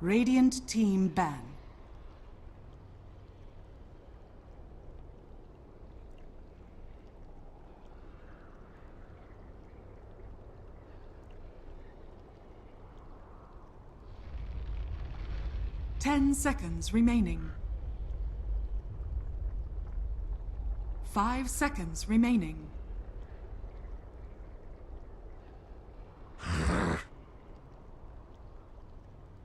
Radiant team ban. Ten seconds remaining. 5 seconds remaining.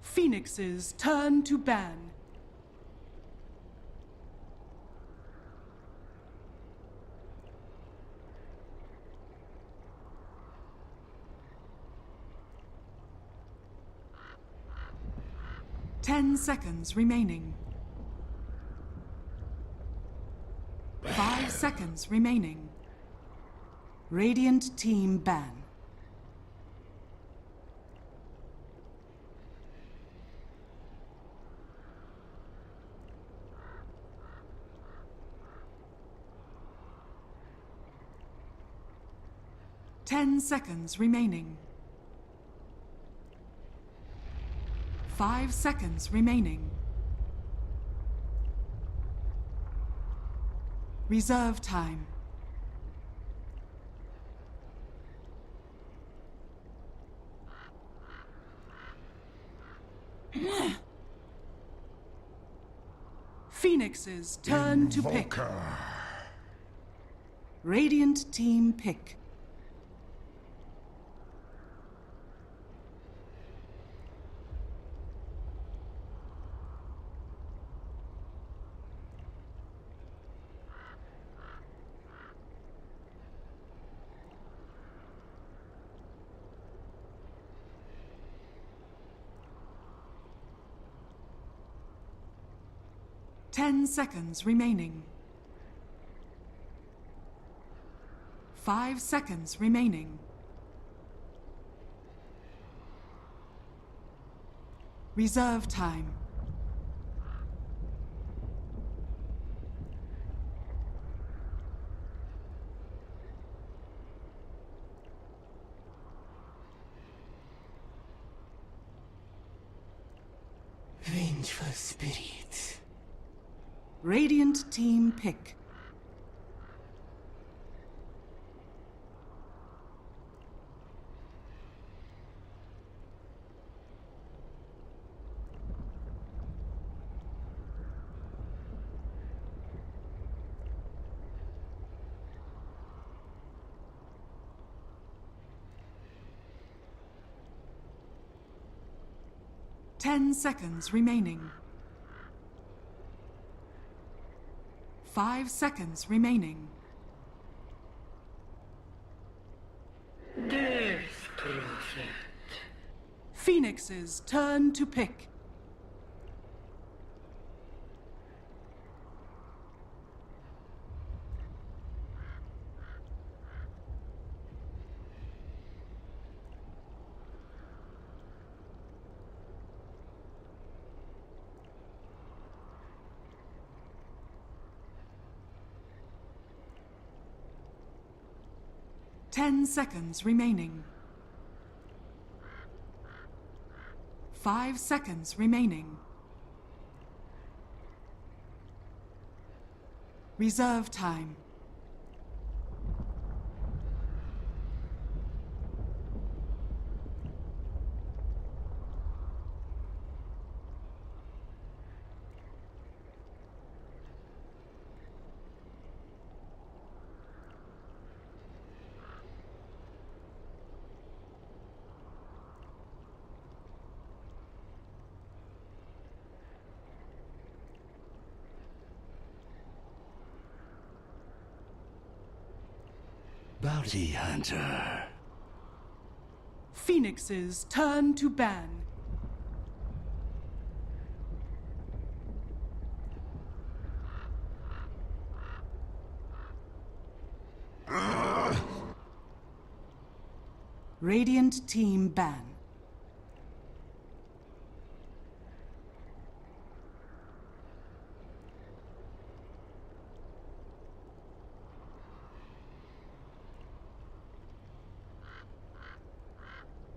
Phoenix's turn to ban. Ten seconds remaining. 5 seconds remaining. Radiant team ban. Ten seconds remaining. 5 seconds remaining. Reserve time. Phoenix's turn to pick. Radiant team pick. Ten seconds remaining. 5 seconds remaining. Reserve time. Vengeful spirit. Radiant team pick. Ten seconds remaining. 5 seconds remaining. Death Prophet. Phoenix's turn to pick. Ten seconds remaining. 5 seconds remaining. Reserve time. Bounty Hunter. Phoenix's turn to ban. Radiant team ban.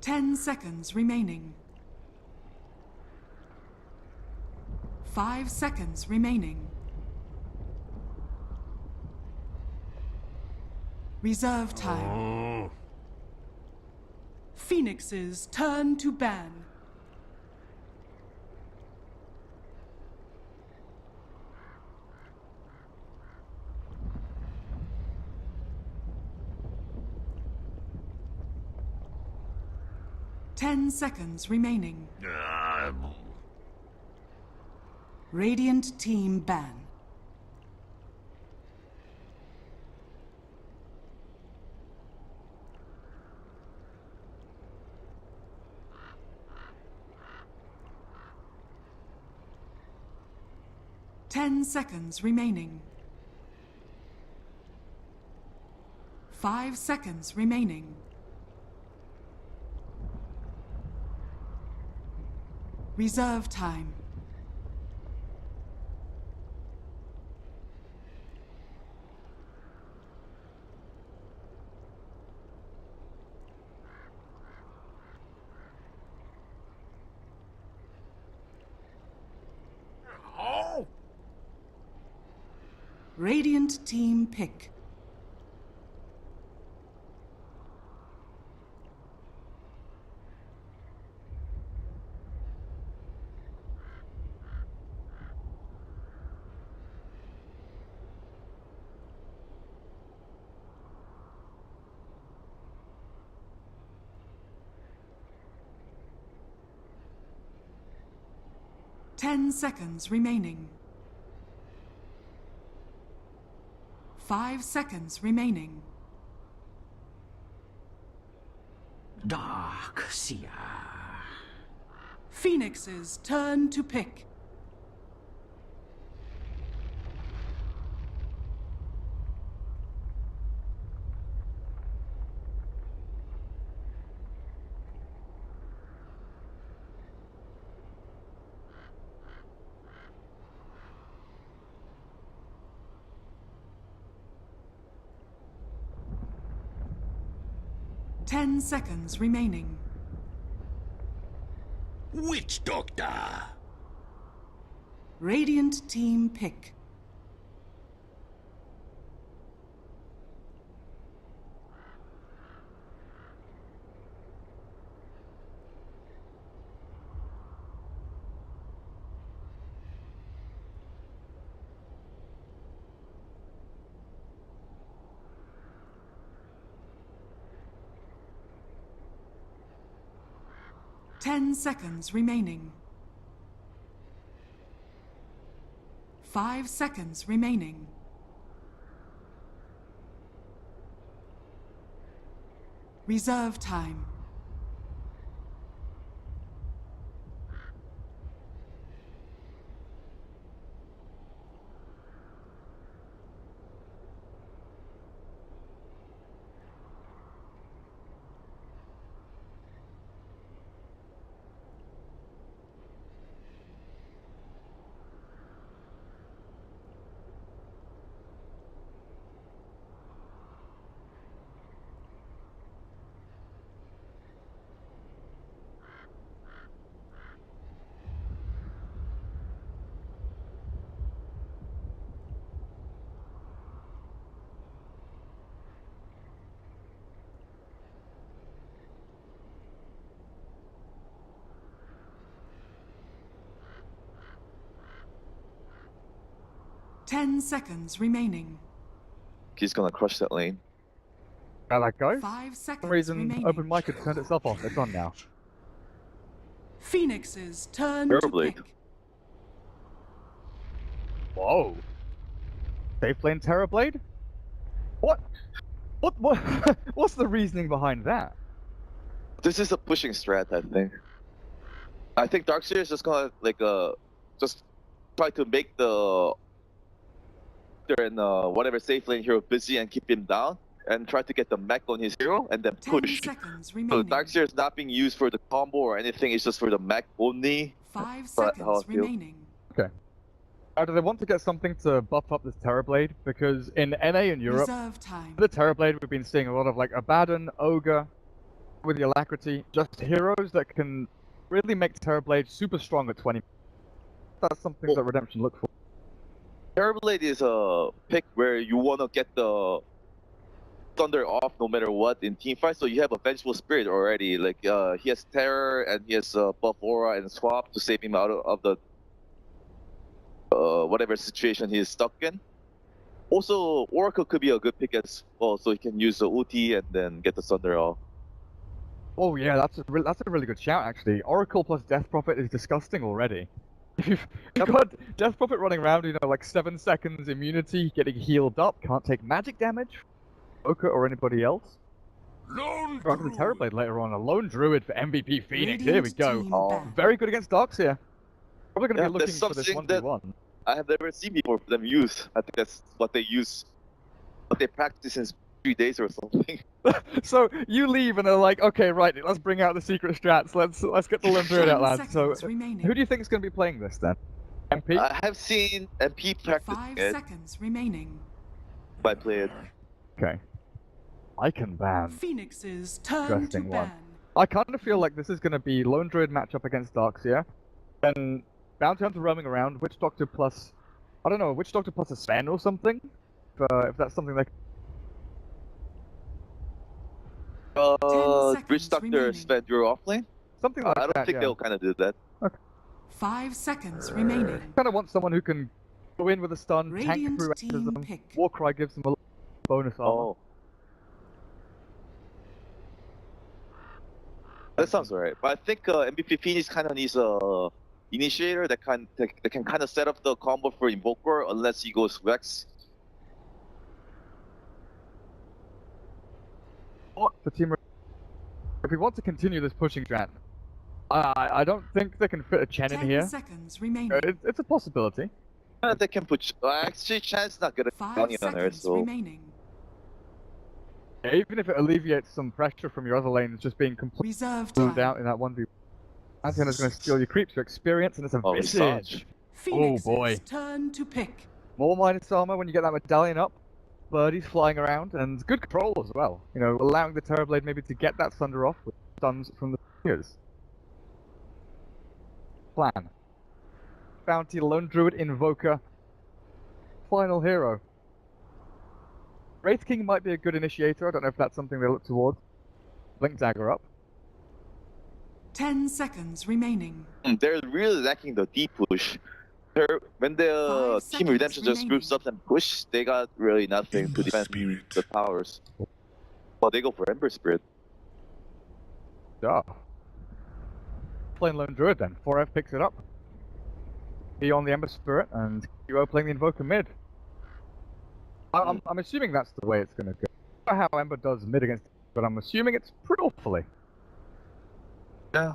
Ten seconds remaining. 5 seconds remaining. Reserve time. Phoenix's turn to ban. Ten seconds remaining. Radiant team ban. Ten seconds remaining. 5 seconds remaining. Reserve time. Radiant team pick. Ten seconds remaining. 5 seconds remaining. Dark Seer. Phoenix's turn to pick. Ten seconds remaining. Witch Doctor. Radiant team pick. Ten seconds remaining. 5 seconds remaining. Reserve time. Ten seconds remaining. He's gonna crush that lane. How'd that go? 5 For seconds some reason, remaining. open mic had turned itself off. It's on now. Phoenix's turn Terribly. to pick. Whoa. Safe lane Terrorblade? What? What? What's the reasoning behind that? This is a pushing strat, I think. I think Darkseer is just gonna like just try to make the and whatever safe lane hero busy and keep him down and try to get the mech on his hero and then 10 push. seconds So remaining. Darkseer is not being used for the combo or anything, it's just for the mech only. 5 But how I seconds feel. remaining. Do they want to get something to buff up this Terrorblade? Because in NA and Europe, Reserve time. the Terrorblade we've been seeing a lot of like Abaddon, Ogre, with the Alacrity, just heroes that can really make Terrorblade super strong at 20. That's something that Redemption look for. Terrorblade is a pick where you want to get the Thunder off no matter what in team fight, so you have a Vengeful Spirit already. Like he has Terror and he has Buff Aura and Swap to save him out of the whatever situation he's stuck in. Also, Oracle could be a good pick as well, so he can use the ulti and then get the Thunder off. Oh yeah, that's a really good shout actually. Oracle plus Death Prophet is disgusting already. If you've got Death Prophet running around, you know, like 7 seconds immunity, getting healed up, can't take magic damage, Oka or anybody else. Lone We're onto the Terrorblade later on. A lone druid for MVP Phoenix. Here we Radiant go. team Oh, ban. Very good against Darkseer. Probably going to Yeah, be looking that's for this something that- 1v1. I have never seen before for them use. I think that's what they use, what they practice in 3 days or something. So you leave and they're like, okay, right, let's bring out the secret strats. Let's get the lone druid 10 out, lads. So seconds remaining. who do you think is going to be playing this then? MP? I have seen MP practicing 5 it, seconds remaining. but I play it. Okay. I can ban. Phoenix's turn to Interesting one. ban. I kind of feel like this is going to be Lone Druid matchup against Darkseer. Then Bounty Hunter roaming around, Witch Doctor plus... I don't know, Witch Doctor plus a Sven or something? If that's something like... seconds Bridge Doctor remaining. spent your offlane? Something like I don't that, think yeah. they'll kind of do that. 5 seconds remaining. Kind of want someone who can go in with a stun, tank Radiant through team them. pick. Warcry gives them a bonus armor. Oh. That sounds alright. But I think MVP Phoenix kind of needs a initiator that can kind of set up the combo for Invoker unless he goes Vex. For Team if we want to continue this pushing strat, I don't think they can fit a Chen in 10 here. seconds remaining. It's a possibility. They can put. Actually, Chan's not good at 5 bounty on her, seconds so. remaining. Yeah, even if it alleviates some pressure from your other lanes just being completely Reserve moved time. out in that 1v. Antenna's going to steal your creeps, your experience, and it's a Oh, visage. Visage. Phoenix's boy. turn to pick. More minus armor when you get that medallion up. Birdies flying around, and good control as well. You know, allowing the Terrorblade maybe to get that thunder off with stuns from the fingers. Plan. Bounty, Lone Druid, Invoker. Final hero. Wraith King might be a good initiator. I don't know if that's something they look towards. Blink Dagger up. 10 seconds remaining. They're really lacking the deep push. When the 5 Team Redemption seconds just groups up and push, they got really nothing to defend the towers. Well, they go for Ember Spirit. Ah. Playing Lone Druid then. 4F picks it up. He on the Ember Spirit, and QO playing the Invoker mid. I'm assuming that's the way it's going to go. I don't know how Ember does mid against, but I'm assuming it's pretty awfully. Yeah.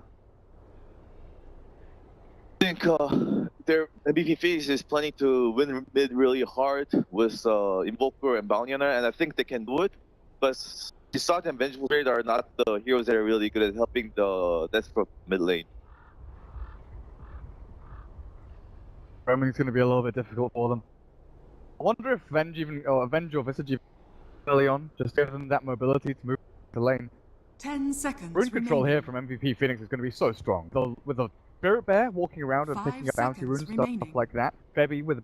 I think their MVP Phoenix is planning to win mid really hard with Invoker and Bounty Hunter, and I think they can do it. But Desart and Vengeful Spirit are not the heroes that are really good at helping the Desperate mid lane. Roaming's going to be a little bit difficult for them. I wonder if Avenge or Visage even early on, just give them that mobility to move the lane. 10 seconds Rune control remaining. here from MVP Phoenix is going to be so strong. With the Spirit Bear walking around and 5 picking up bounty seconds runes, remaining. stuff like that. Bebby with a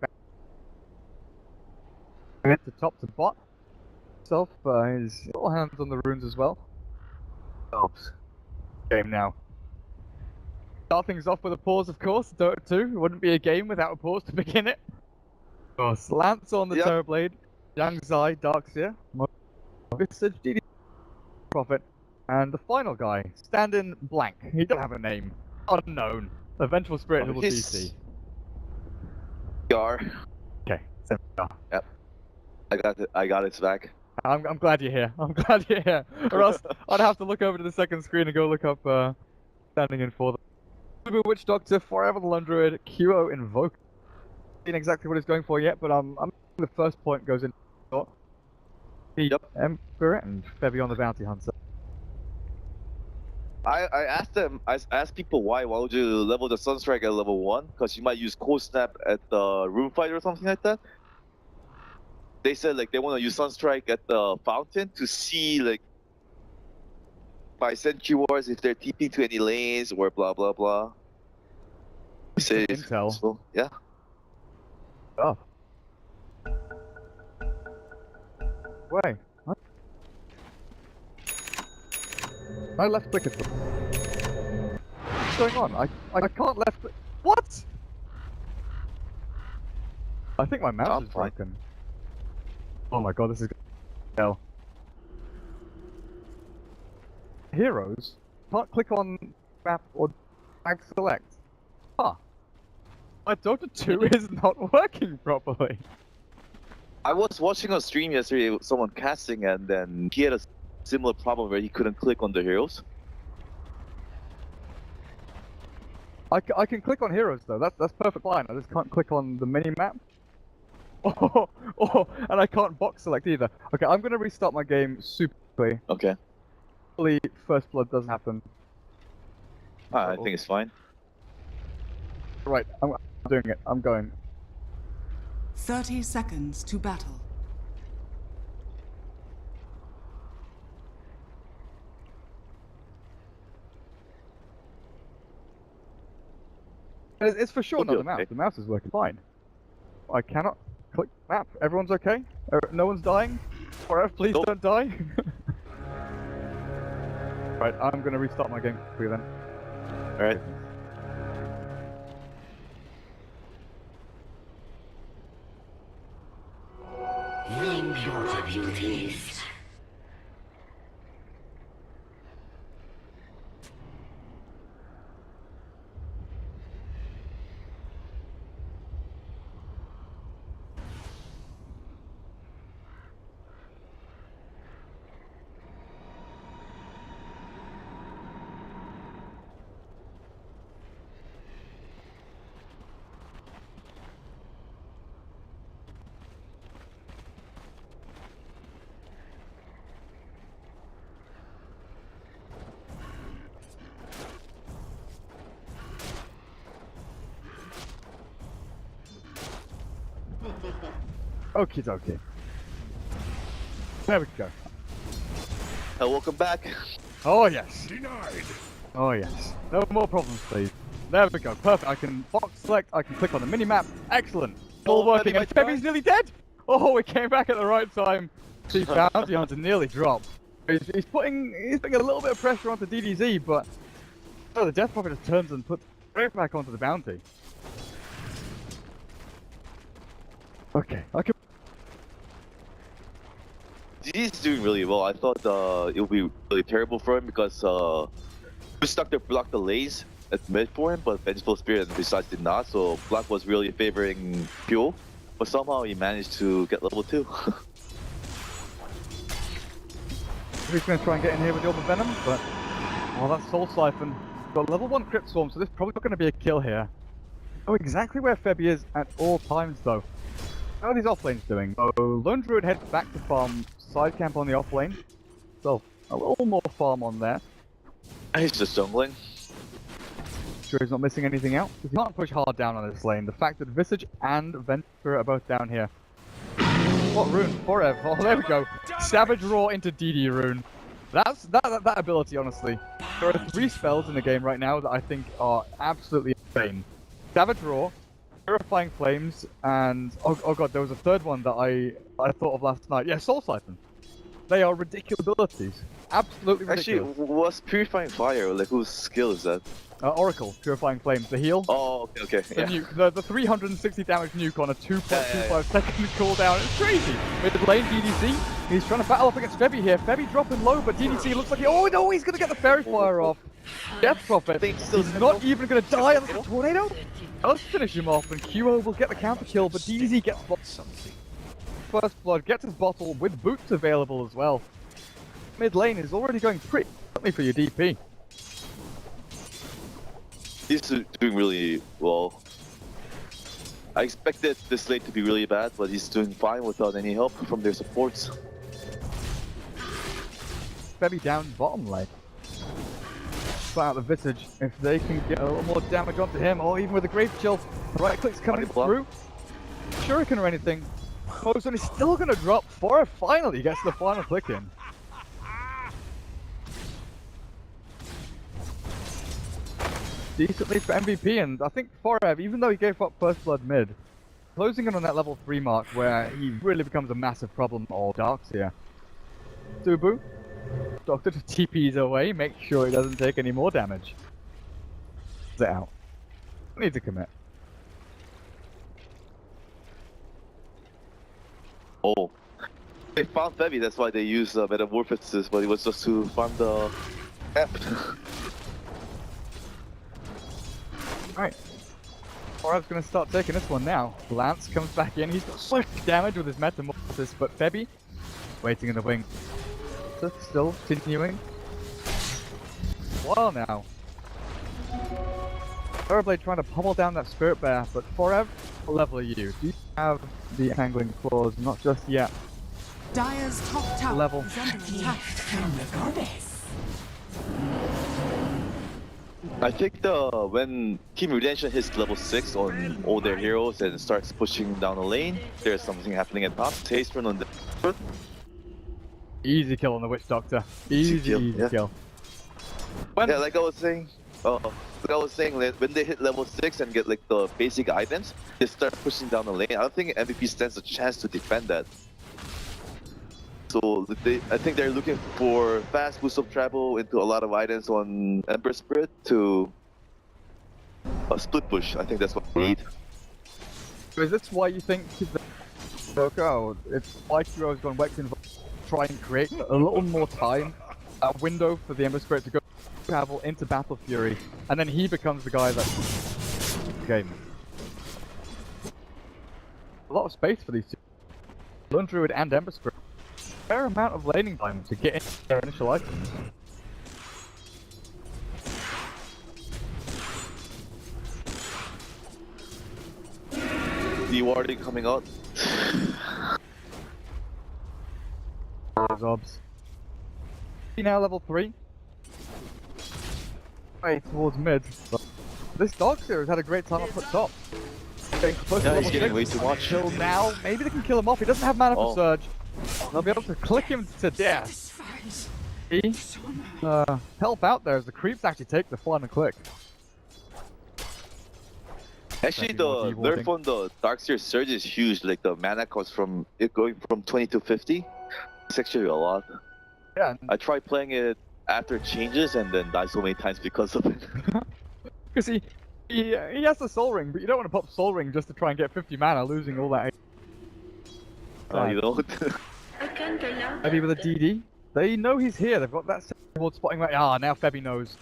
bounty. To top to bot. Himself, his little hands on the runes as well. Helps. Game now. Start things off with a pause, of course. Dota 2 it wouldn't be a game without a pause to begin it. Of course, Lance on the Yep. Terrorblade, Yang Zai, Darkseer, Visage, DD, Prophet, and the final guy, stand-in blank. He doesn't have a name. Unknown. A Vengeful Spirit who will DC. Gar, Okay, so, I got his back. I'm glad you're here. I'm glad you're here. Or else I'd have to look over to the second screen and go look up standing in for them. Super Witch Doctor, Forever the Lone Druid, QO Invoker. Seen exactly what he's going for yet, but I'm the first point goes in. Yep. Emperor and Bevy on the Bounty Hunter. I asked people why would you level the Sunstrike at level 1? Because you might use Cold Snap at the Room Fight or something like that. They said like they want to use Sunstrike at the Fountain to see like by Sentry Wars if they're TP to any lanes or blah blah blah. Say Intel. so, yeah. Oh. Wait. What? I left click it. What's going on? I can't left click. What? I think my mouse I'm is fine. broken. Oh my god, this is hell. Heroes can't click on map or tag select. Huh. My Dota 2 is not working properly. I was watching a stream yesterday with someone casting, and then he had a similar problem where he couldn't click on the heroes. I can click on heroes though. That's perfect fine. I just can't click on the mini map. Oh, and I can't box select either. Okay, I'm gonna restart my game super quickly. Okay. Hopefully, first blood doesn't happen. I think it's fine. Right, I'm doing it. I'm going. 30 seconds to battle. It's for sure We'll not be the mouse. okay. The mouse is working fine. I cannot click map. Everyone's okay? No one's dying? Forever, please Nope. don't die. Right, I'm gonna restart my game for you then. Alright. Name your abilities. Okie dokie. There we go. Welcome back. Oh yes. Oh yes. No more problems, please. There we go. Perfect. I can box select. I can click on the mini map. Excellent. All Oh, working. Febby, And my Febby's nearly dead. Oh, we came back at the right time. See, bounty hunter nearly dropped. He's putting a little bit of pressure onto DDZ, but oh, the death prophet just turns and puts right back onto the bounty. Okay. I can. He's doing really well. I thought it would be really terrible for him because we stuck to block the lays at mid for him, but Vengeful Spirit besides did not, so Black was really favoring Fuel, but somehow he managed to get level 2. He's going to try and get in here with the Orb of Venom, but well, that's Soul Siphon. Got level 1 Crypt Swarm, so this is probably not going to be a kill here. Oh, exactly where Febby is at all times, though. How are these off lanes doing? So, Lone Druid heads back to farm side camp on the off lane. So, a little more farm on there. He's just jungling. Sure he's not missing anything out. Because he can't push hard down on this lane. The fact that Visage and Ventura are both down here. What rune? Forever. Oh, there we go. Savage Roar into DD rune. That's that ability, honestly. There are 3 spells in the game right now that I think are absolutely insane. Savage Roar, Purifying Flames, and oh god, there was a third one that I thought of last night. Yeah, Soul Siphon. They are ridiculous abilities. Absolutely ridiculous. Actually, what's Purifying Fire? Like, whose skill is that? Oracle, Purifying Flames, the heal. Oh, okay. The nuke, the 360 damage nuke on a 2.25 second cooldown. It's crazy. Mid lane, DDC. He's trying to battle up against Febby here. Febby dropping low, but DDC looks like oh no, he's gonna get the Fairy Fire off. Death Prophet. He's not even gonna die on the tornado. Let's finish him off, and QO will get the counter kill, but DDC gets something. First blood gets his bottle with boots available as well. Mid lane is already going pretty quickly for your DP. He's doing really well. I expected this lane to be really bad, but he's doing fine without any help from their supports. Febby down bottom lane. Out the Visage, if they can get a little more damage onto him, or even with a Grave Chill, right clicks coming through. Shuriken or anything. Poison is still gonna drop for finally gets the final click in. decently for MVP, and I think Forev, even though he gave up first blood mid, closing in on that level 3 mark where he really becomes a massive problem all Darks here. Subu, Doctor to TPs away, make sure he doesn't take any more damage. Is it out? Need to commit. Oh. They found Febby, that's why they used Metamorphosis, but it was just to farm the camp. Alright. Forev's gonna start taking this one now. Lance comes back in, he's got so much damage with his Metamorphosis, but Febby, waiting in the wing. Still continuing. Well now. Thorblade trying to pummel down that Spirit Bear, but Forev, what level are you? Do you have the Entangling Claws? Not just yet. Dire's top tower Level. is under attack. I think when Team Redemption hits level 6 on all their heroes and starts pushing down the lane, there's something happening at top. Taste run on the Easy kill on the Witch Doctor. Easy kill. Yeah, like I was saying, like, when they hit level 6 and get like the basic items, they start pushing down the lane. I don't think MVP stands a chance to defend that. So I think they're looking for fast boost of travel into a lot of items on Ember Spirit to split push. I think that's what we need. So is this why you think it's why Kuro's gone Wex involved? Try and create a little more time, a window for the Ember Spirit to go travel into Battle Fury, and then he becomes the guy that game. A lot of space for these two. Lone Druid and Ember Spirit. Fair amount of laning time to get into their initial items. The warding coming out. Zobs. Now level 3. Way towards mid. But this Darkseer has had a great time up at top. Getting close to Yeah, level he's getting 6. way too much. Till now, maybe they can kill him off. He doesn't have mana for Surge. They'll be able to click him to death. See? Help out there as the creeps actually take the final click. Actually, the nerf on the Darkseer Surge is huge. Like the mana cost from it going from 20 to 50. It's actually a lot. Yeah. I tried playing it after changes and then died so many times because of it. Because he has the Soul Ring, but you don't want to pop Soul Ring just to try and get 50 mana, losing all that. You don't. Maybe with a DD. They know he's here. They've got that board spotting right. Ah, now Febby knows.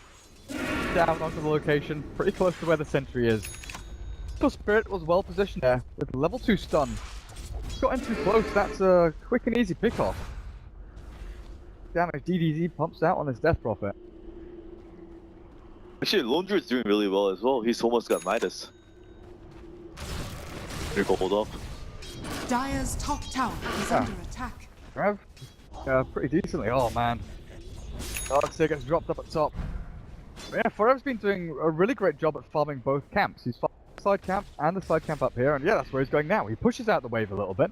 Down onto the location, pretty close to where the sentry is. The Spirit was well positioned there with level 2 stun. Got in too close. That's a quick and easy pick off. Damage DDZ pumps out on his Death Prophet. Actually, Lone Druid's doing really well as well. He's almost got Midas. Here, gold off. Dire's top tower is under attack. Rev, pretty decently. Oh man, Darkseer gets dropped up at top. But yeah, Forev's been doing a really great job at farming both camps. He's farming the side camp and the side camp up here, and yeah, that's where he's going now. He pushes out the wave a little bit,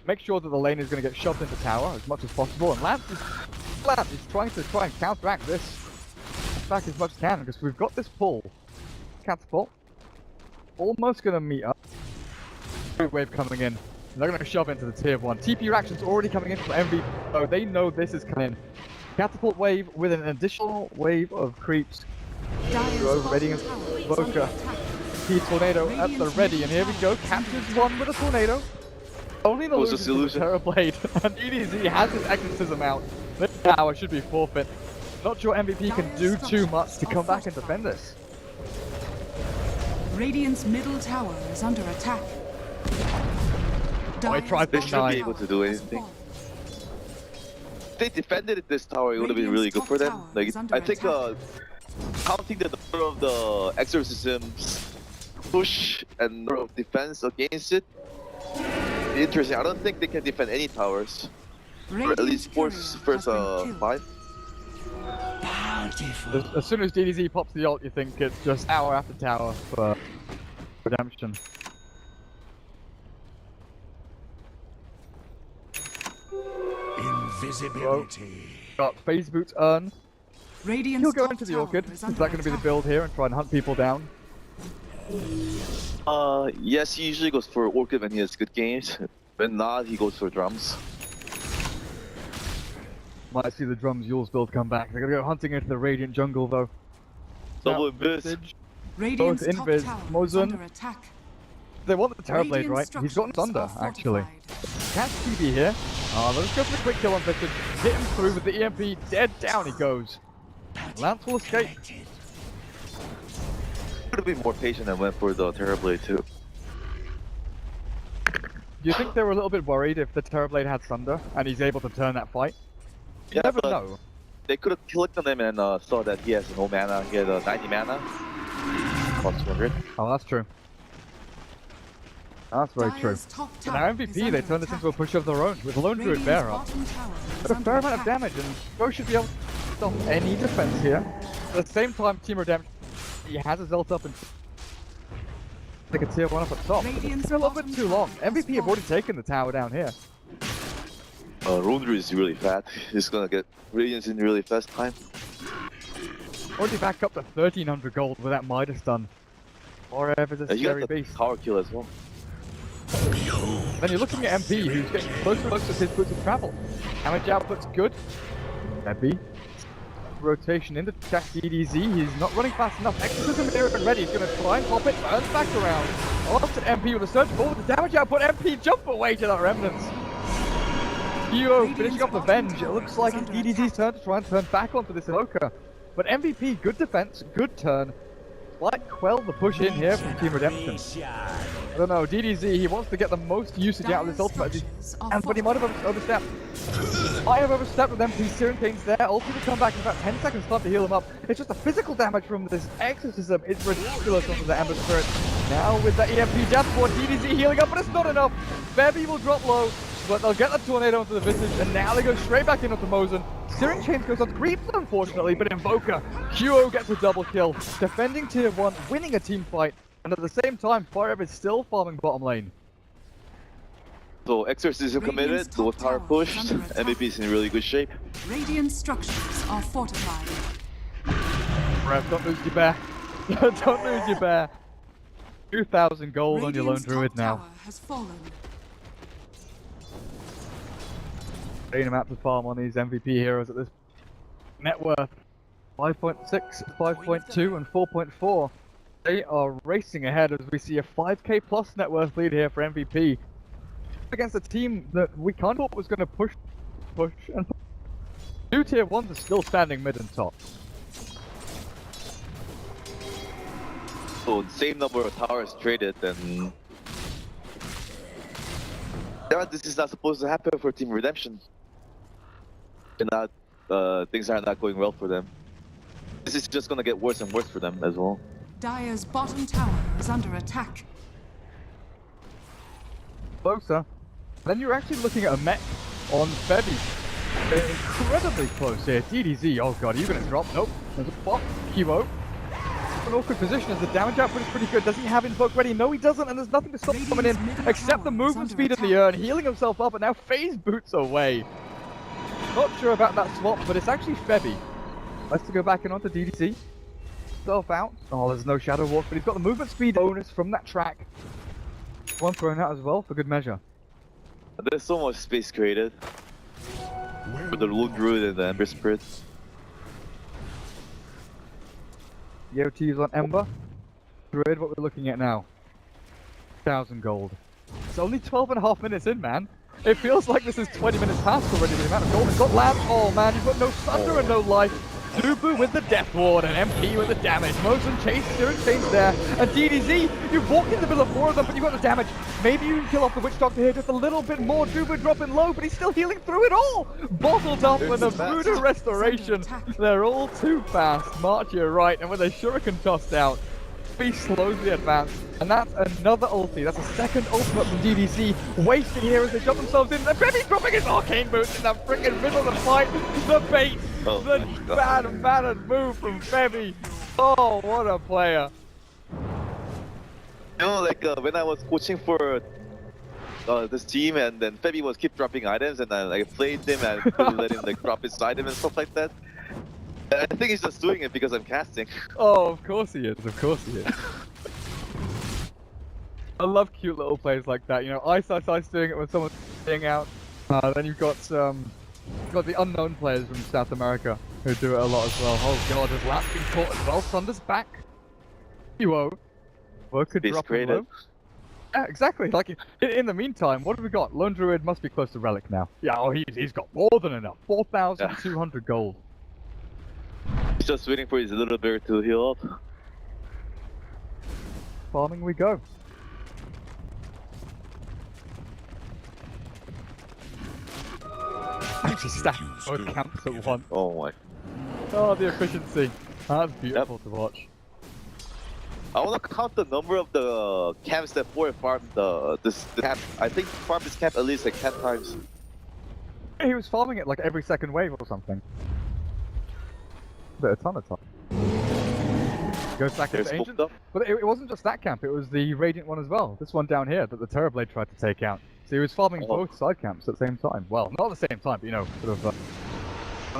makes sure that the lane is going to get shoved into tower as much as possible, and Lance is trying and counteract this back as much as can, because we've got this pull. Catapult. Almost going to meet up. Wave coming in. They're going to shove into the tier 1. TP reaction's already coming in from MVP, so they know this is coming in. Catapult wave with an additional wave of creeps. Ready and Voka. Key tornado at the ready, and here we go. Captures one with a tornado. Only the illusion. Terrorblade, and EDZ has his exorcism out. This tower should be forfeit. Not sure MVP can do too much to come back and defend this. Radiant's middle tower is under attack. I tried They shouldn't be able to do anything. If they defended it this tower, it would have been really good for them. Like, I think counting the number of the exorcisms push and number of defense against it, interesting. I don't think they can defend any towers. Or at least first 5. As soon as DDZ pops the ult, you think it's just tower after tower for redemption. Invisibility. Got phase boots earn. Radiant's He'll go top into the tower orchid. is Is under that going to be the attack. build here and try and hunt people down? Yes, he usually goes for orchid when he has good games. When not, he goes for drums. Might see the drums Yule's build come back. They're going to go hunting into the Radiant jungle though. Double Now, invis. Visage, Radiant's both top invis, tower is Mozen. under attack. They want the Terrorblade, Radiant right? He's got structures Thunder, are actually. fortified. Catch TB here. Let's go for the quick kill on Visage. Hit him through with the EMP. Dead down he goes. Lance will escape. Could have been more patient and went for the Terrorblade too. Do you think they were a little bit worried if the Terrorblade had Thunder and he's able to turn that fight? You Yeah, never but know. they could have clicked on him and saw that he has no mana. He had 90 mana. Cost 200. Oh, that's true. That's very true. Dire's top But tower now is MVP, they under turn this attack. into a push of their own with Lone Druid Radiant's Bear up. bottom tower is But a under fair amount of attack. damage, and Bo should be able to stop any defense here. At the same time, Team Redemption, he has his ult up and take a tier 1 up at top. Radiant's It's a little bit bottom too long. tower has MVP have already fallen. taken the tower down here. Rondru is really fat. He's gonna get Radiance in really fast time. Already back up to 1300 gold with that Midas stun. Forever's a You got scary the beast. power kill as well. Then you're looking at MP, who's getting closer and closer to his boots of travel. Damage output's good. Maybe. Rotation into check DDZ. He's not running fast enough. Exorcism here and ready. He's going to try and pop it. Turns back around. Off to MP with a surge forward. The damage output. MP jump away to that remnants. Hugo finishing off the Venge. It looks like it's DDZ's turn to try and turn back onto this Evoker. But MVP, good defense, good turn. Might quell the push in here from Team Redemption. I don't know, DDZ, he wants to get the most usage out of this ultimate, but he might have overstepped. I have overstepped with MP. Searing Pain's there, ultimate will come back in about 10 seconds time to heal him up. It's just the physical damage from this exorcism. It's ridiculous onto the Ember Spirit. Now with the EMP dashboard, DDZ healing up, but it's not enough. Bevy will drop low, but they'll get the tornado onto the Visage, and now they go straight back in onto Mozen. Searing Chains goes on Creeps, unfortunately, but Invoker, QO gets a double kill, defending tier 1, winning a team fight, and at the same time, Fire is still farming bottom lane. So Exorcism committed, Radiant's low top tower tower is pushed, under attack. MVP's in really good shape. Radiant structures are fortified. Rev, don't lose your bear. Don't lose your bear. 2,000 gold on your Lone Radiant's Druid top now. tower has fallen. Getting amount to farm on these MVP heroes at this net worth 5.6, 5.2 and 4.4. They are racing ahead as we see a 5k plus net worth lead here for MVP against a team that we kind of thought was going to push and push. Two tier 1s are still standing mid and top. So the same number of towers traded, and yeah, this is not supposed to happen for Team Redemption. And not, things are not going well for them. This is just gonna get worse and worse for them as well. Dire's bottom tower is under attack. Closer. Then you're actually looking at a mech on Febby. Incredibly close here. DDZ, oh god, are you going to drop? Nope. There's a pop. QO. An awkward position as the damage output is pretty good. Does he have Invoke ready? No, he doesn't, and there's nothing to stop him coming in except the movement speed in the air and healing himself up, and now phase boots away. Not sure about that swap, but it's actually Febby. Let's go back in onto DDZ. Self out. Oh, there's no Shadow Walk, but he's got the movement speed bonus from that track. One thrown out as well for good measure. There's so much space created for the Lone Druid and the Ember Spirit. EOT's on Ember. Druid, what we're looking at now. 1,000 gold. It's only 12.5 minutes in, man. It feels like this is 20 minutes past already with the amount of gold he's got left. Oh man, you've got no Thunder and no life. Dubu with the Death Ward and MP with the damage. Mozen chase, Searing Chains there. And DDZ, you've walked in the middle of 4 of them, but you've got the damage. Maybe you can kill off the Witch Doctor here just a little bit more. Dubu dropping low, but he's still healing through it all. Bottled up with a Voodoo Restoration. They're all too fast. March, you're right. And with a Shuriken tossed out, he slows the advance. And that's another ulti. That's a second ultimate from DDC. Wasted here as they jump themselves in. And Febby dropping his arcane boots in the freaking middle of the fight. The bait. Oh The my God. bad move from Febby. Oh, what a player. You know, like when I was coaching for this team, and then Febby was keep dropping items, and I like played him and couldn't let him like drop his item and stuff like that. I think he's just doing it because I'm casting. Oh, of course he is. Of course he is. I love cute little plays like that. You know, Ice doing it when someone's staying out. Then you've got the unknown players from South America who do it a lot as well. Oh god, his lap's been caught as well. Thunder's back. Duo. Well, could He's drop him creative. low. Yeah, exactly. Like in the meantime, what have we got? Lone Druid must be close to Relic now. Yeah, oh, he's got more than enough. 4,200 gold. He's just waiting for his little bear to heal up. Farming we go. Actually stack both camps at once. Oh my. Oh, the efficiency. That's beautiful to watch. I want to count the number of the camps that Four farmed the camp. I think farmed this camp at least like 10 times. He was farming it like every second wave or something. But a ton of time. Goes back into Ancient. But it wasn't just that camp, it was the Radiant one as well. This one down here that the Terrorblade tried to take out. So he was farming both side camps at the same time. Well, not at the same time, but you know, sort of one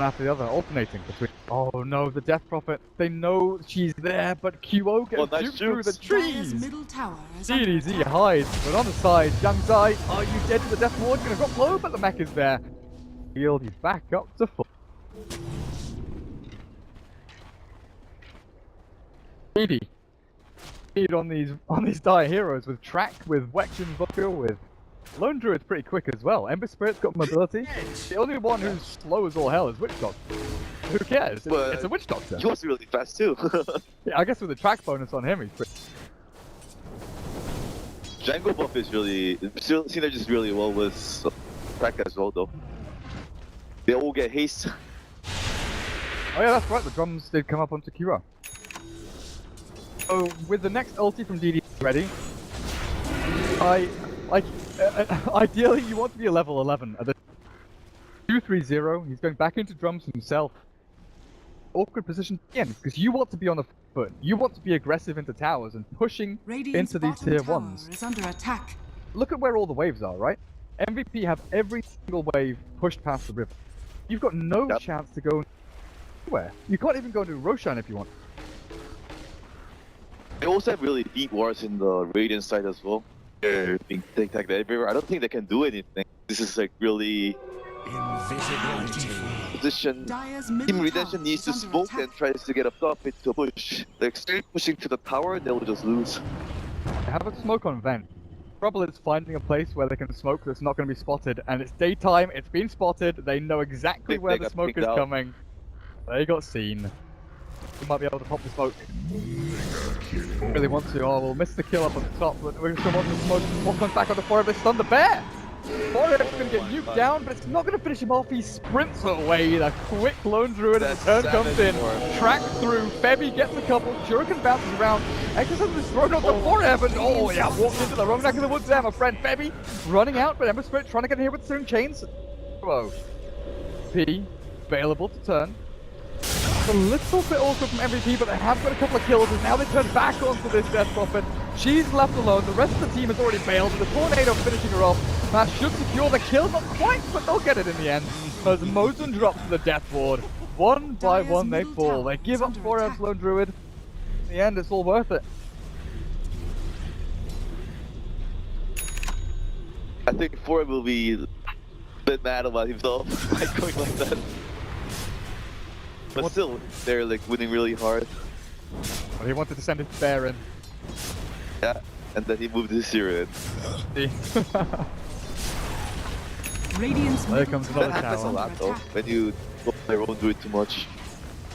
after the other, alternating between. Oh no, the Death Prophet. They know she's there, but QO gets duped through the trees. Middle tower is under DDZ attack. hides, but on the side, Jiang Zai, are you dead to the Death Ward? Gonna drop low, but the mech is there. Healed, he's back up to full. Speedy on these dire heroes with track, with Wex Invoker, with Lone Druid's pretty quick as well. Ember Spirit's got mobility. The only one who's slow as all hell is Witch Doctor. Who cares? It's a Witch Doctor. He was really fast too. Yeah, I guess with the track bonus on him, he's pretty. Django buff is really synergies really well with track as well though. They all get haste. Oh yeah, that's right. The drums did come up onto Kira. So with the next ulti from DD ready, ideally you want to be a level 11 at the 2-3-0. He's going back into drums himself. Awkward position again because you want to be on the foot. You want to be aggressive into towers and pushing Radiant's into these bottom tier tower 1s. is under attack. Look at where all the waves are, right? MVP have every single wave pushed past the river. You've got no chance to go anywhere. You can't even go into Roshan if you want. They also have really deep wards in the Radiant side as well. They're being tagged everywhere. I don't think they can do anything. This is like really position. Dire's Team middle Redemption tower needs to is under smoke attack. and tries to get up top into a push. They're straight pushing to the tower, they will just lose. They have a smoke on vent. Trouble is finding a place where they can smoke that's not going to be spotted, and it's daytime, it's been spotted, they know exactly where the smoke is coming. They got seen. You might be able to pop the smoke. Really want to. Oh, we'll miss the kill up on the top, but we're just going to want the smoke. What comes back on the Forever Stun the Bear? Forever's going to get nuked down, but it's not going to finish him off. He sprints away. The quick Lone Druid as the turn comes in. Track through. Febby gets a couple. Shuriken bounces around. Exorcism is thrown on the Forever. Oh, yeah, walked into the wrong neck of the woods there, my friend. Febby running out, but Ember Spirit trying to get in here with Stone Chains. Whoa. P, available to turn. A little bit awkward from MVP, but they have got a couple of kills, and now they turn back onto this Death Prophet. She's left alone, the rest of the team has already bailed, and the Tornado finishing her off. That should secure the kill, not quite, but they'll get it in the end. As Mosen drops to the Death Ward. One by one they fall. They give up 4F's Lone Druid. In the end, it's all worth it. I think Ford will be a bit mad about himself by going like that. But still, they're like winning really hard. Well, he wanted to send his bear in. Yeah, and then he moved his hero in. Radiant's There middle comes tower another That happens a is lot under though, attack. when you their own do it too much.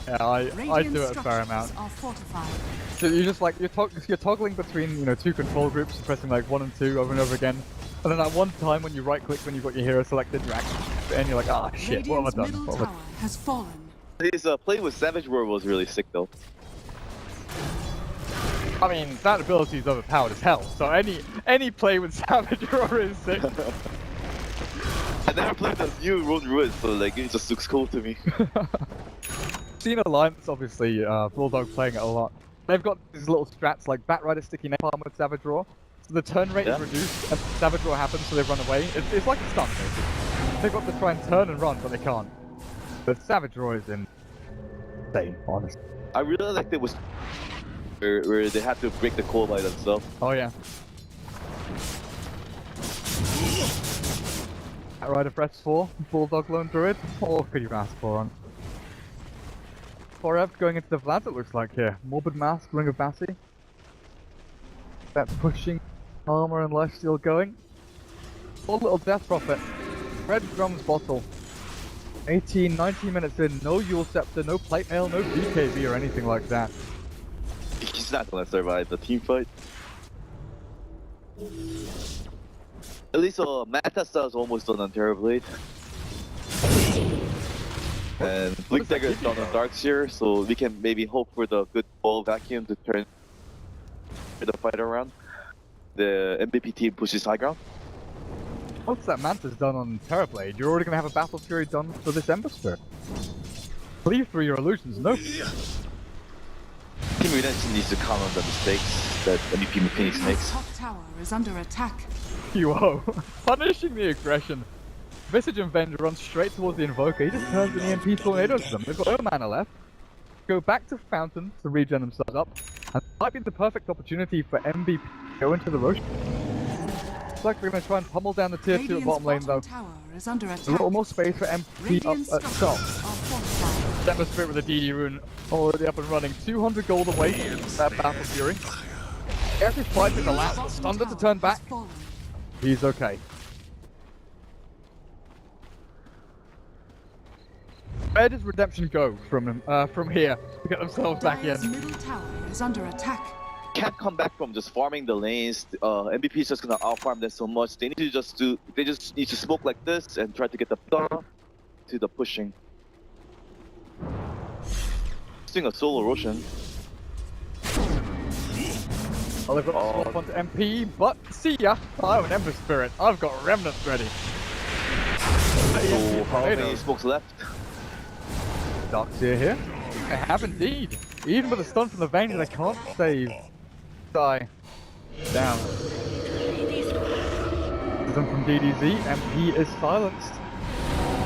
Yeah, I Radiant do it a fair structures amount. are fortified. So you're just like, you're toggling between, you know, two control groups, pressing like 1 and 2 over and over again. And then at one time when you right click when you've got your hero selected, you're actually, and you're like, ah shit, what have I Radiant's done? middle What have I tower has fallen. His play with Savage Roar was really sick though. I mean, that ability is overpowered as hell, so any play with Savage Roar is sick. I never played the new Road Ruins, so like it just looks cool to me. Seen Alliance, obviously, Bulldog playing it a lot. They've got these little strats like Batrider Sticky Napalm with Savage Roar. So the turn rate is reduced and Savage Roar happens, so they run away. It's like a stun, basically. They've got to try and turn and run, but they can't. But Savage Roar is in insane, honestly. I really like it was where they had to break the core by themselves. Oh yeah. Rider press 4, Bulldog Lone Druid. What more could you ask for on? 4F going into the Vlad, it looks like here. Morbid Mask, Ring of Bassi. That pushing armor and lifesteal going. One little Death Prophet. Red Drum's Bottle. 18, 19 minutes in, no Yule Scepter, no Plate Mail, no BKB or anything like that. He's not gonna survive the team fight. At least Matasta is almost done on Terrorblade. And Blink Dagger is done on Darkseer, so we can maybe hope for the good ball vacuum to turn the fight around. The MVP team pushes high ground. Once that Manta's done on Terrorblade, you're already going to have a Battle Fury done for this Ember Spirit. Leave through your illusions, no. Team Redemption needs to comment on the mistakes that MVP Phoenix makes. Top tower is under attack. QO. Punishing the aggression. Visage and Venge runs straight towards the Invoker. He just turns an EMP tornado to them. They've got no mana left. Go back to Fountain to regen themselves up. And it might be the perfect opportunity for MVP to go into the rush. Looks like they're going to try and pummel down the tier 2 at bottom lane though. Tower is under attack. A little more space for MP up at top. Ember Spirit with a DD rune already up and running. 200 gold away from that Battle Fury. Every fight with the last Thunder to turn back. He's okay. Where does Redemption go from here to get themselves back in? Dire's middle tower is under attack. Can't come back from just farming the lanes. MVP is just gonna out-farm them so much. They need to just need to smoke like this and try to get the to the pushing. Doing a solo Roshan. Well, they've got to swap onto MP, but see ya! I'm an Ember Spirit. I've got Remnants ready. So how many smokes left? Darkseer here. They have indeed. Even with a stun from the Vayne, they can't save. Die. Down. Them from DDZ, MP is silenced.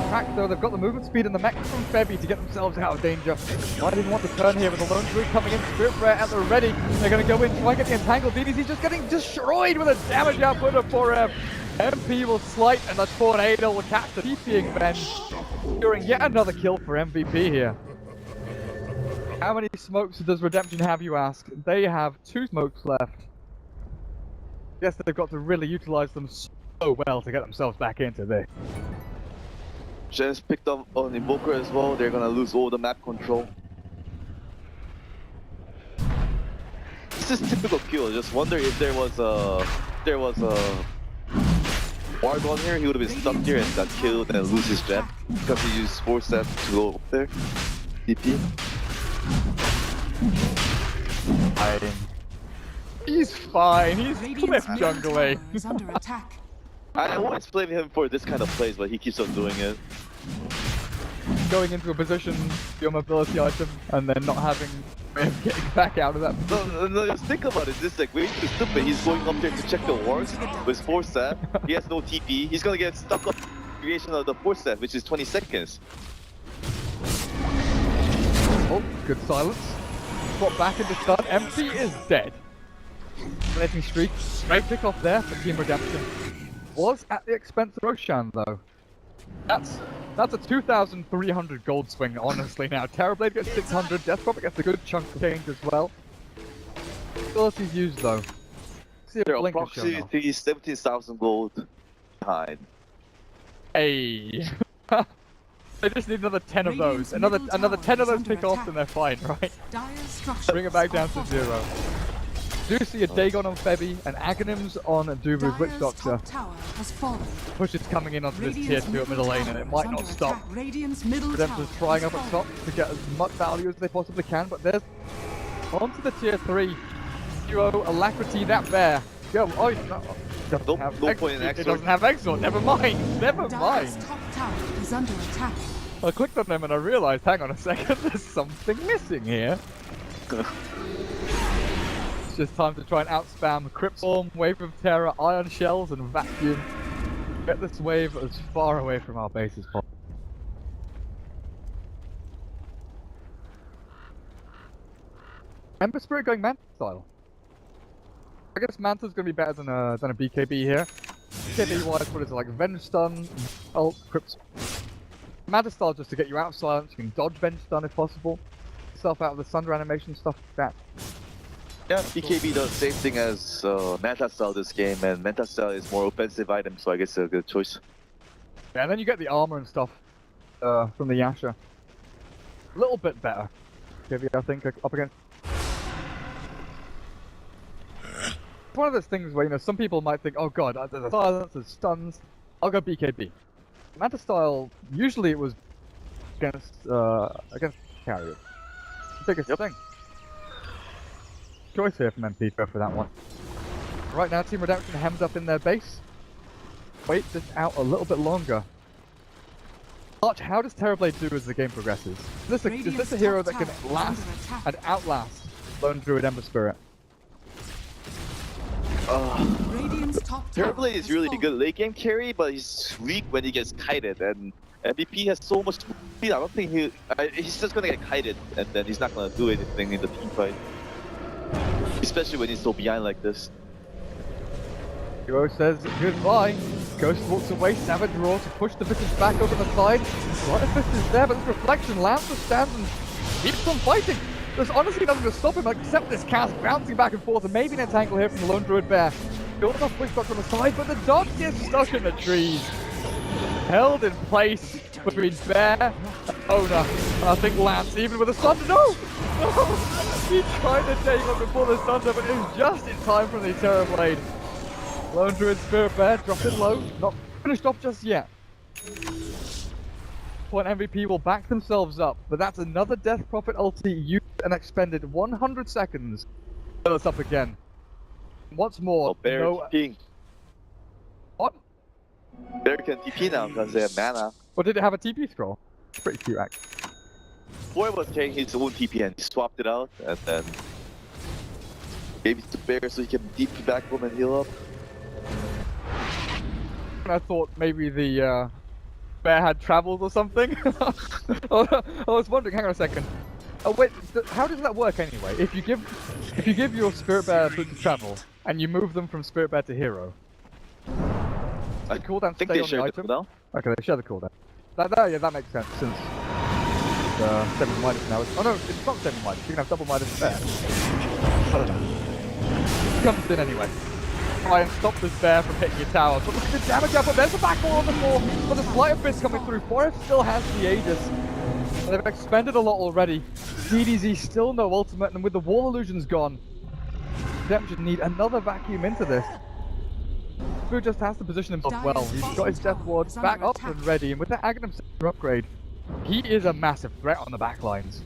Crack though, they've got the movement speed and the mech from Febby to get themselves out of danger. Why didn't want to turn here with the Lone Druid coming in, Spirit Prayer at the ready. They're going to go in, try and get the entangled. DDZ just getting destroyed with a damage output of 4F. MP will slight and the tornado will catch the TPing Venge. Securing yet another kill for MVP here. How many smokes does Redemption have, you ask? They have 2 smokes left. Guess they've got to really utilize them so well to get themselves back into this. Jen's picked up on Invoker as well. They're gonna lose all the map control. This is typical kill. Just wonder if there was a Warg on here, he would have been stuck here and got killed and lose his gem because he used 4 steps to go up there. DP. He's fine. He's cliff jungling. Is under attack. I always blame him for this kind of plays, but he keeps on doing it. Going into a position, your mobility item, and then not having a way of getting back out of that position. No, just think about it. This is like way too stupid. He's going up there to check the wards with 4 step. He has no TP. He's gonna get stuck up creation of the 4 step, which is 20 seconds. Oh, good silence. Swap back into stun. MP is dead. Letting streak. Great pick off there for Team Redemption. Was at the expense of Roshan though. That's a 2,300 gold swing, honestly now. Terrorblade gets 600, Death Prophet gets a good chunk of change as well. Abilities used though. See if They're Blink is shown off. approximately 17,000 gold behind. Hey. They just need another 10 of those. Another 10 of those pick off and they're fine, right? Bring it back down to 0. Do see a Dagon on Febby, and Aghanims on Duru's Witch Doctor. Push is coming in onto this tier 2 at middle lane, and it might not stop. Redemption's trying up at top to get as much value as they possibly can, but there's onto the tier 3. Duo, Alacrity, that bear. Go, oh, no point in Exort. It doesn't have Exort, never mind, never mind. I clicked on them and I realized, hang on a second, there's something missing here. Just time to try and outspam Crypt Storm, Wave of Terror, Iron Shells, and Vacuum. Get this wave as far away from our base as possible. Ember Spirit going Manta style. I guess Manta's gonna be better than a BKB here. BKB wise, what is it like? Venge stun, ult, crypt. Manta style just to get you out of silence. You can dodge Venge stun if possible. Yourself out of the thunder animation, stuff like that. Yeah, BKB does the same thing as Manta style this game, and Manta style is more offensive item, so I guess it's a good choice. Yeah, and then you get the armor and stuff from the Yasha. A little bit better. BKB, I think, up against. It's one of those things where, you know, some people might think, oh god, there's a silence, there's stuns, I'll go BKB. Manta style, usually it was against carrier. Biggest thing. Choice here from MP for that one. Right now, Team Redemption hemmed up in their base. Wait this out a little bit longer. Arch, how does Terrorblade do as the game progresses? Is this a hero that can last and outlast Lone Druid Ember Spirit? Radiant's top tower Terrorblade is has really fallen. good late game carry, but he's weak when he gets kited, and MVP has so much speed. I don't think he's just gonna get kited, and then he's not gonna do anything in the team fight. Especially when he's so behind like this. Hero says goodbye. Ghost walks away, Savage Roar to push the Visage back over the side. Light of Fist is there, but this reflection, Lancer stands and keeps on fighting. There's honestly nothing to stop him except this cast bouncing back and forth, and maybe an entangle here from the Lone Druid Bear. Building off Witch Doctor on the side, but the dog gets stuck in the trees. Held in place between Bear and Owner. And I think Lance, even with a Thunder, no! He tried to take one before the Thunder, but it was just in time from the Terrorblade. Lone Druid Spirit Bear dropped it low, not finished off just yet. Point MVP will back themselves up, but that's another Death Prophet ulti used and expended 100 seconds. Fill us up again. Once more, Bear no... TPing. What? Bear can TP now because they have mana. Or did it have a TP scroll? Pretty cute, actually. Boy was carrying his own TP and he swapped it out, and then gave it to Bear so he can TP back home and heal up. I thought maybe the Bear had traveled or something. I was wondering. Hang on a second. Oh wait, how does that work anyway? If you give your Spirit Bear food to travel and you move them from Spirit Bear to Hero, I cooldown think stay they on share the the item? cooldown. Okay, they share the cooldown. Yeah, that makes sense since it's 7 minus now. Oh no, it's not 7 minus. You can have double minus Bear. I don't know. Comes in anyway. Try and stop this Bear from hitting your tower. But look at the damage output. There's the back wall on the floor. But the Sleight of Fist coming through. Forest still has the Aegis. They've expended a lot already. DDZ still no ultimate, and with the wall illusions gone, Redemption need another vacuum into this. Boo just has to position himself well. He's got his Death Ward back up and ready, and with the Aghanim Scepter upgrade, he is a massive threat on the back lines.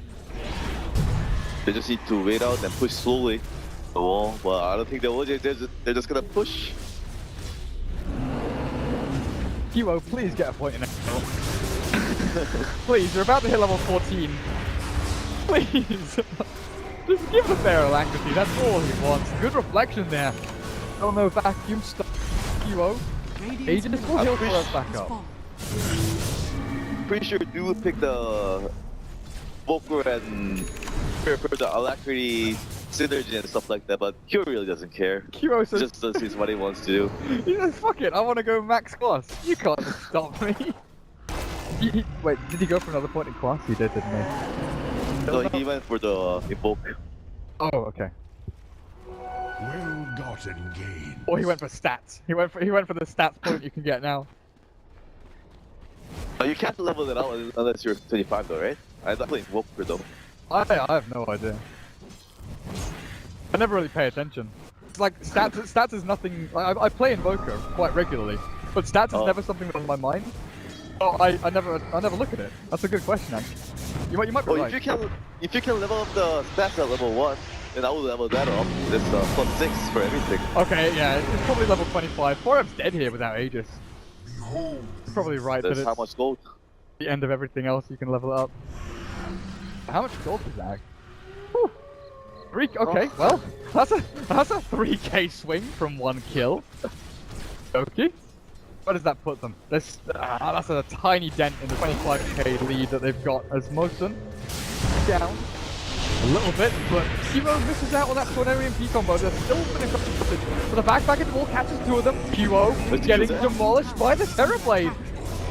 They just need to wait out and push slowly the wall. Well, I don't think they will. They're just gonna push. Kiwo, please get a point in it. Please, you're about to hit level 14. Please! Just give the Bear alacrity, that's all he wants. Good reflection there. Oh no, vacuum stuff. Kiwo. Agent will heal for us back up. Pretty sure do pick the Volker and for the alacrity synergy and stuff like that, but Q really doesn't care. Kiwo He says, just does what he wants to do. he says, fuck it, I want to go max class. You can't stop me. Wait, did he go for another point in class? He did, didn't he? So he went for the evoke. Oh, okay. Well gotten gain. Or he went for stats. He went for the stats point you can get now. You can't level it out unless you're 25 though, right? I definitely Invoker though. I have no idea. I never really pay attention. It's like stats is nothing. I play Invoker quite regularly, but stats is never something on my mind. Oh, I never look at it. That's a good question, actually. You might be right. If you can level up the stats at level 1, then I will level that up. It's +6 for everything. Okay, yeah, it's probably level 25. 4M's dead here without Aegis. Behold. You're probably right That's that how it's much gold. the end of everything else you can level up. How much gold is that? Whew. Okay, well, that's a 3k swing from 1 kill. Okay. Where does that put them? That's a tiny dent in the 25k lead that they've got as Mosun down. a little bit, but Kiro misses out on that tornado EMP combo. There's still been a couple, but the back into the wall catches two of them. Kiro is getting demolished by the Terrorblade,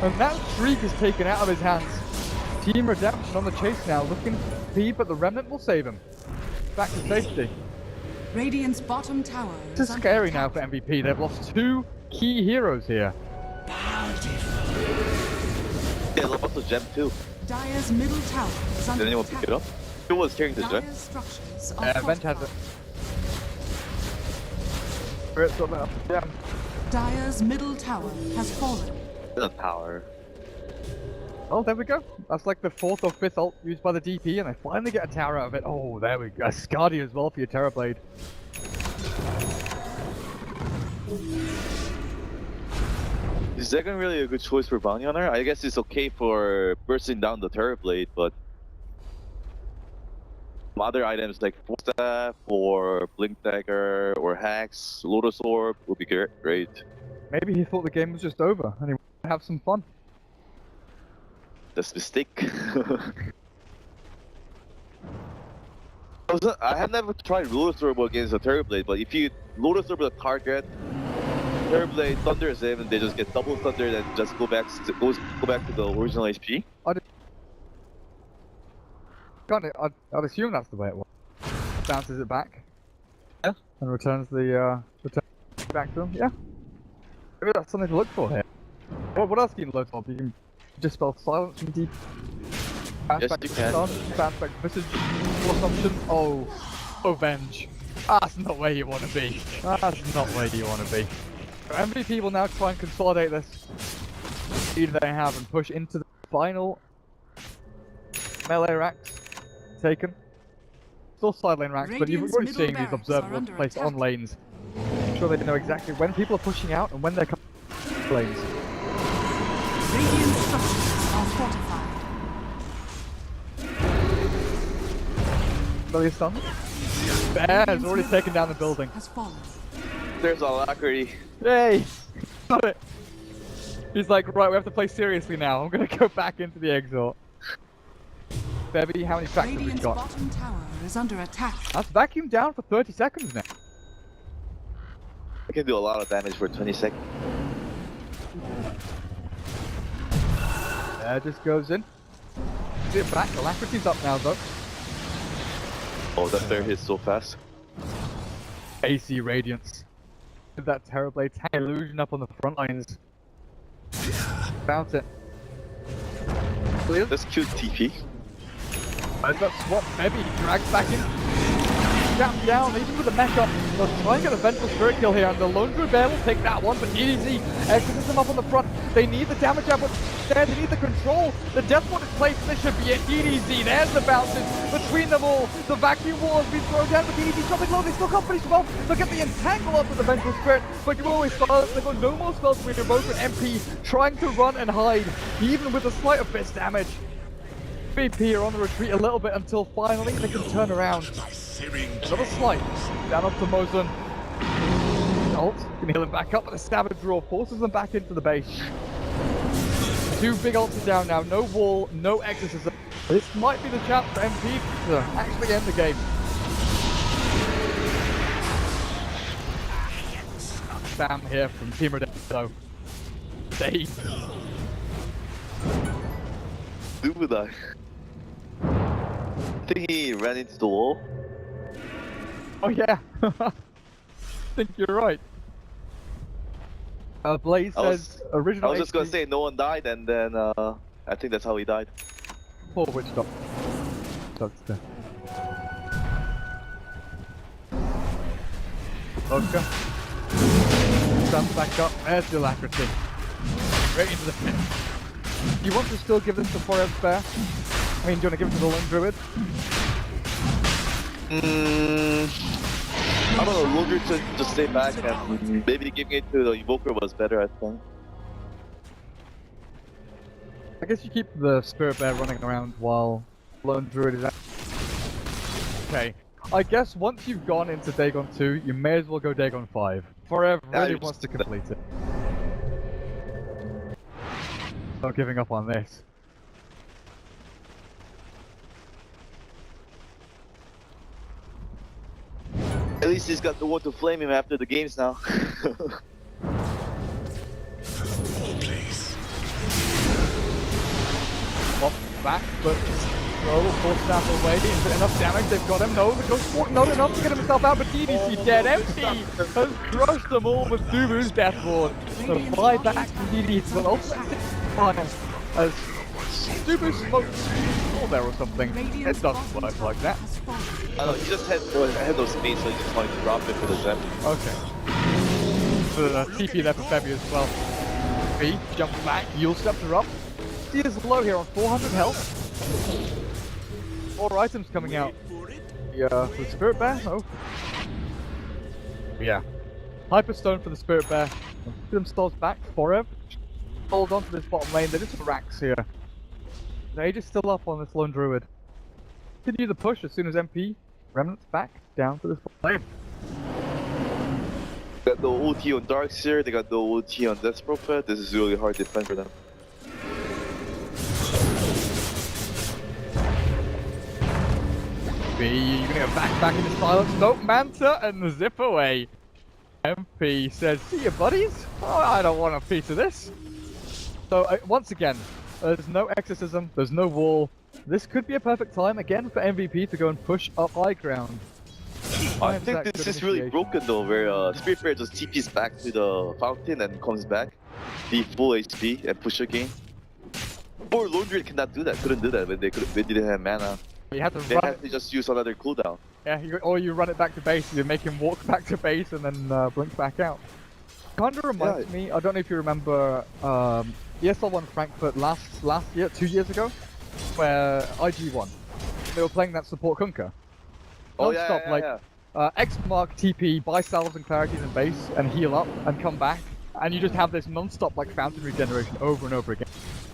and that streak is taken out of his hands. Team Redemption on the chase now, looking for P, but the Remnant will save him. Back to safety. Radiant's bottom tower This is under scary now attack. for MVP. They've lost two key heroes here. Yeah, lost the gem too. Dire's middle tower is under Did anyone attack. pick it up? Who was carrying the gem? Dire's structures are Venge has fortified. it. Spirit's up now. Yeah. Dire's middle tower has fallen. The tower. Oh, there we go. That's like the fourth or fifth ult used by the DP, and they finally get a tower out of it. Oh, there we go. Skadi as well for your Terrorblade. Is Zegan really a good choice for Bounty Hunter? I guess it's okay for bursting down the Terror Blade, but some other items like Force Staff or Blink Dagger or Hacks, Lotus Orb would be great. Maybe he thought the game was just over, and he wanted to have some fun. That's a mistake. I have never tried Lotus Orb against a Terror Blade, but if you Lotus Orb a target, Terror Blade thunders him, and they just get double thundered and just go back to the original HP. I'd assume that's the way it works. Bounces it back. Yeah. And returns the back to him. Yeah. Maybe that's something to look for here. What else can you load up? You can just spell silence from deep. Bounce Yes, back you to can. stun, bounce back to message. Plus option. Oh, Venge. That's not where you want to be. That's not where you want to be. So MVP will now try and consolidate this lead they have and push into the final melee racks taken. Still side lane racks, but you've Radiant's already middle seen these barracks observer are ones under placed on attack. lanes. I'm sure they know exactly when people are pushing out and when they're coming to lanes. Radiant structures are fortified. Billy stun. Bear has already taken down the building. Has fallen. There's Alacrity. Yay! Got it! He's like, right, we have to play seriously now. I'm gonna go back into the exort. Bevy, how many facts have we Radiant's got? bottom tower is under attack. That's vacuum down for 30 seconds now. I can do a lot of damage for 20 seconds. There just goes in. See it back. Alacrity's up now though. Oh, that bear hits so fast. AC Radiance. With that Terrorblade tag illusion up on the front lines. Bounce it. Clear. That's cute TP. There's that swap. Bevy drags back in. Down, even with the mech up. They'll try and get a Vengeful Spirit kill here, and the Lone Druid Bear will take that one, but easy. Exorcism up on the front. They need the damage up there, they need the control. The Death Ward is placed, this should be it. DDZ, there's the bounces between them all. The vacuum wall has been thrown down, but DDZ dropping low, they still can't finish well. Look at the entangle up with the Vengeful Spirit, but you always silence. They've got no more spells to invoke with MP trying to run and hide, even with a slight of fist damage. VP are on the retreat a little bit until finally they can turn around. Another slight. Down up to Mosin. Ult. Can heal him back up, but the Stabber draw forces them back into the base. Two big ults are down now. No wall, no exorcism. This might be the chance for MP to actually end the game. Spam here from Team Redem, though. Save. Who would I? I think he ran into the wall. Oh yeah. I think you're right. Blaze says I original was just gonna HP say no one died, and then I think that's how he died. Poor witch doctor. Vodka. Stands back up. There's the Alacrity. Right into the pit. Do you want to still give this to Forever Spare? I mean, do you want to give it to the Lone Druid? I don't know, Lone Druid should just stay back and maybe giving it to the Evoker was better, I think. I guess you keep the Spirit Bear running around while Lone Druid is out. Okay. I guess once you've gone into Dagon 2, you may as well go Dagon 5. Forever really wants to complete it. Not giving up on this. At least he's got the one to flame him after the games now. Off back, but no, forced out away. Is it enough damage? They've got him. No, the ghost walk not enough to get himself out, but DDC dead empty has crushed them all with Dubu's death ward. So fly back to DDC, but also final as Dubu smokes all there or something. It doesn't work like that. I know, he just had no space, so he just wanted to drop it for the Zep. Okay. The TP there for Febby as well. B jumps back, Yule steps her up. He is low here on 400 health. 4 items coming out. Yeah, the Spirit Bear? Oh. Yeah. Hyperstone for the Spirit Bear. Put themselves back forever. Hold on to this bottom lane, they're just racks here. They're just still up on this lone druid. Continue the push as soon as MP Remnant's back down to this lane. Got no ulti on Darkseer, they got no ulti on Death Prophet. This is really hard to defend for them. You're gonna go back into silence. Nope, Manta and zip away. MP says, see you buddies? Oh, I don't want a piece of this. So once again, there's no exorcism, there's no wall. This could be a perfect time again for MVP to go and push up high ground. I think this is really broken though, where Spirit Bear just TPs back to the fountain and comes back, be full HP and push again. Or Lone Druid cannot do that, couldn't do that when they didn't have mana. You have to they had to just use another cooldown. Yeah, or you run it back to base, you make him walk back to base and then blink back out. Kinda reminds me, I don't know if you remember ESL 1 Frankfurt last year, 2 years ago, where IG won. They were playing that support Kunkka. Oh Non-stop, X mark TP, buy salves and clarities in base, and heal up, and come back, and you just have this non-stop like fountain regeneration over and over again.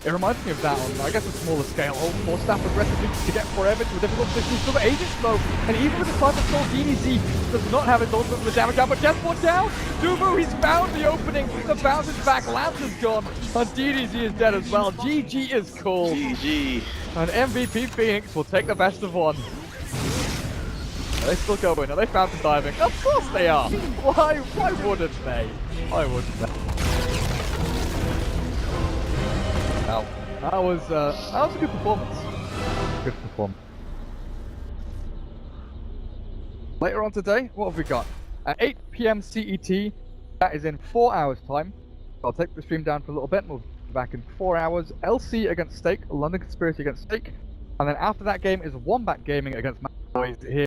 It reminds me of that on, I guess, a smaller scale. Hold 4 staff aggressively to get forever to a difficult position for the agents though, and even with the Cypher Soul, DDC does not have his ultimate for the damage down, but Death Ward down! Dubu, he's found the opening, the bounce is back, Lance is gone, and DDC is dead as well. GG is cool. GG. And MVP Phoenix will take the best of 1. Are they still going? Are they fountain diving? Of course they are! Why wouldn't they? Why wouldn't they? Wow. That was a good performance. Good performance. Later on today, what have we got? At 8 PM CET, that is in 4 hours time. I'll take the stream down for a little bit and we'll be back in 4 hours. LC against Stake, London Conspiracy against Stake. And then after that game is Wombat Gaming against Boys here.